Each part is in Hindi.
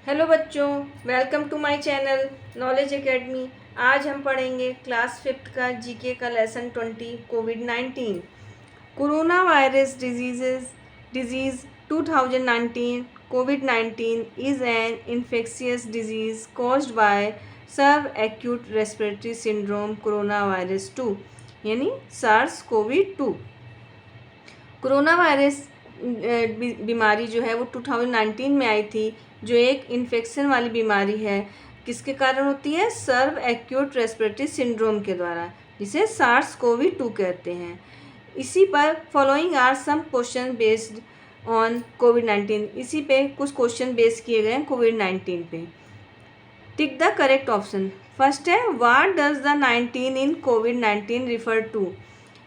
हेलो बच्चों, welcome to my channel knowledge academy. आज हम पढ़ेंगे क्लास 5th का जीके का लेसन 20 कोविड-19 कोरोना वायरस डिजीज़ 2019 कोविड-19 is an infectious disease caused by sub acute respiratory syndrome corona virus 2 यानी सार्स कोविड 2। कोरोना वायरस बीमारी जो है वो 2019 में आई थी, जो एक इन्फेक्शन वाली बीमारी है। किसके कारण होती है? सर्व एक्यूट रेस्पिरेटरी सिंड्रोम के द्वारा, जिसे सार्स कोवी 2 कहते हैं। इसी पर following are some question based on कोविड-19। इसी पे कुछ क्वेश्चन बेस किए गए हैं कोविड-19 पे। Tick the correct option. First है, व्हाट डज द 19 इन कोविड-19 रिफर टू,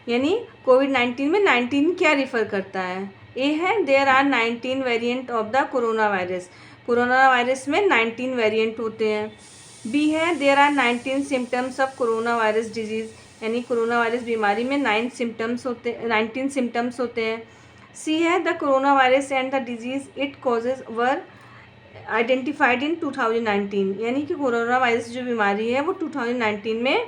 यानी कोविड-19 में 19 क्या रिफ़र करता है? ए है, there are 19 variant of the corona virus. Corona virus में 19 वेरिएंट होते हैं। बी है, there are 19 symptoms of corona virus disease, यानी कोरोना वायरस बीमारी में 19 सिम्टम्स होते हैं। सी है, the corona virus and the disease it causes were identified in 2019, यानी कि कोरोना वायरस जो बीमारी है वो 2019 में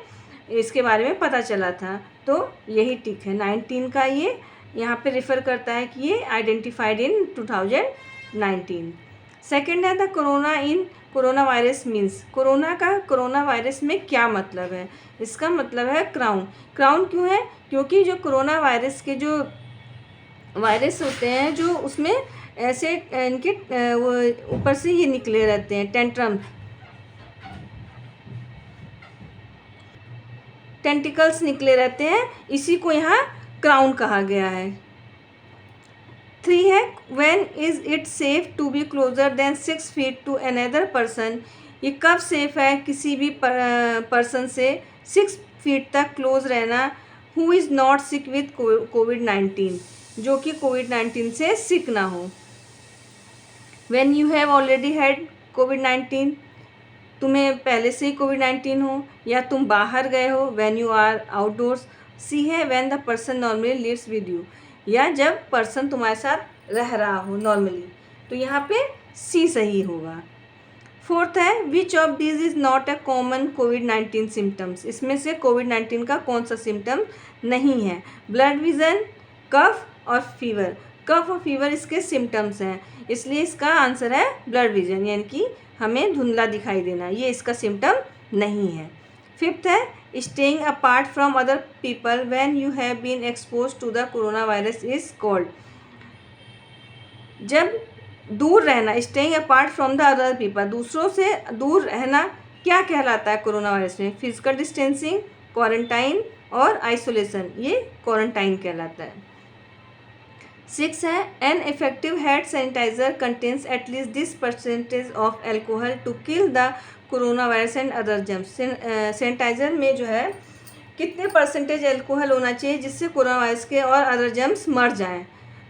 इसके बारे में पता चला था। तो यही टिक है, 19 का ये यहाँ पे रिफ़र करता है कि ये आइडेंटिफाइड इन 2019। सेकेंड है, the corona virus means. Corona virus में क्या मतलब है? इसका मतलब है क्राउन। क्राउन क्यों है? क्योंकि जो कोरोना वायरस के जो वायरस होते हैं, जो उसमें ऐसे इनके वो ऊपर से ये निकले रहते हैं, टेंटिकल्स निकले रहते हैं, इसी को यहाँ क्राउन कहा गया है। 3 है, when is it safe to be closer than 6 feet to another person. ये कब सेफ है किसी भी पर्सन से 6 फीट तक क्लोज रहना? Who is not sick with कोविड-19, जो कि कोविड-19 से सिक ना हो। When you have already had कोविड-19, तुम्हें पहले से ही कोविड-19 हो या तुम बाहर गए हो, when you are outdoors. C है, when the person normally lives with you, या जब पर्सन तुम्हारे साथ रह रहा हो नॉर्मली, तो यहाँ पे सी सही होगा। फोर्थ है, which of these is not a common covid symptoms. इसमें से कोविड-19 का कौन सा सिम्टम नहीं है? ब्लड विजन, कफ और फीवर। कफ और फीवर इसके सिम्टम्स हैं, इसलिए इसका आंसर है ब्लड विजन, यानी कि हमें धुंधला दिखाई देना, ये इसका सिम्टम नहीं है। फिफ्थ है, staying apart from other people when you have been expose to the corona virus is called. जब दूर रहना, staying apart from the other people, दूसरों से दूर रहना क्या कहलाता है कोरोना वायरस में? फिजिकल डिस्टेंसिंग, क्वारंटाइन और आइसोलेशन, ये क्वारंटाइन कहलाता है। 6 है, an effective hand sanitizer contains at least this percentage of alcohol to kill the corona virus and other germs. Sanitizer में जो है कितने परसेंटेज एल्कोहल होना चाहिए जिससे कोरोना वायरस के और अदर जर्म्स मर जाएं?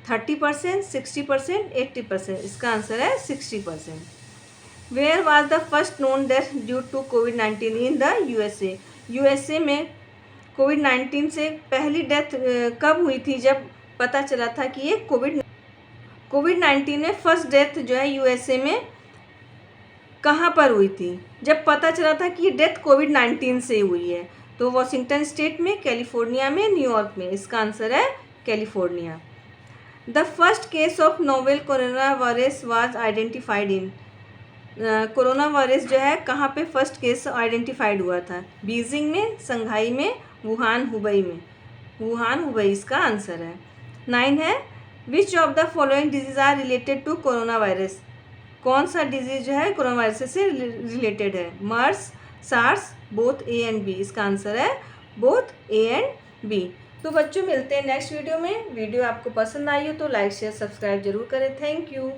30%, 60%, 80%। इसका आंसर है 60%। Where was the first known death due to कोविड-19 इन द यूएसए। यूएसए में कोविड-19 से पहली डेथ कब हुई थी? जब पता चला था कि ये कोविड-19 में फर्स्ट डेथ जो है यूएसए में कहाँ पर हुई थी? जब पता चला था कि ये डेथ कोविड-19 से हुई है, तो वॉशिंगटन स्टेट में, कैलिफोर्निया में, न्यूयॉर्क में। इसका आंसर है California. The first case of novel corona virus was identified in. Corona virus जो है कहाँ पे फर्स्ट केस आइडेंटिफाइड हुआ था? बीजिंग में, संघाई में, वुहान, हुबई में। वुहान, हुबई इसका आंसर है। 9 है, which of the following disease are related to corona virus. कौन सा डिजीज जो है कोरोना वायरस से रिलेटेड है? MERS, SARS, both A and B. इसका आंसर है बोथ ए एंड बी। तो बच्चों, मिलते हैं नेक्स्ट वीडियो में। वीडियो आपको पसंद आई हो तो लाइक शेयर सब्सक्राइब जरूर करें। Thank you.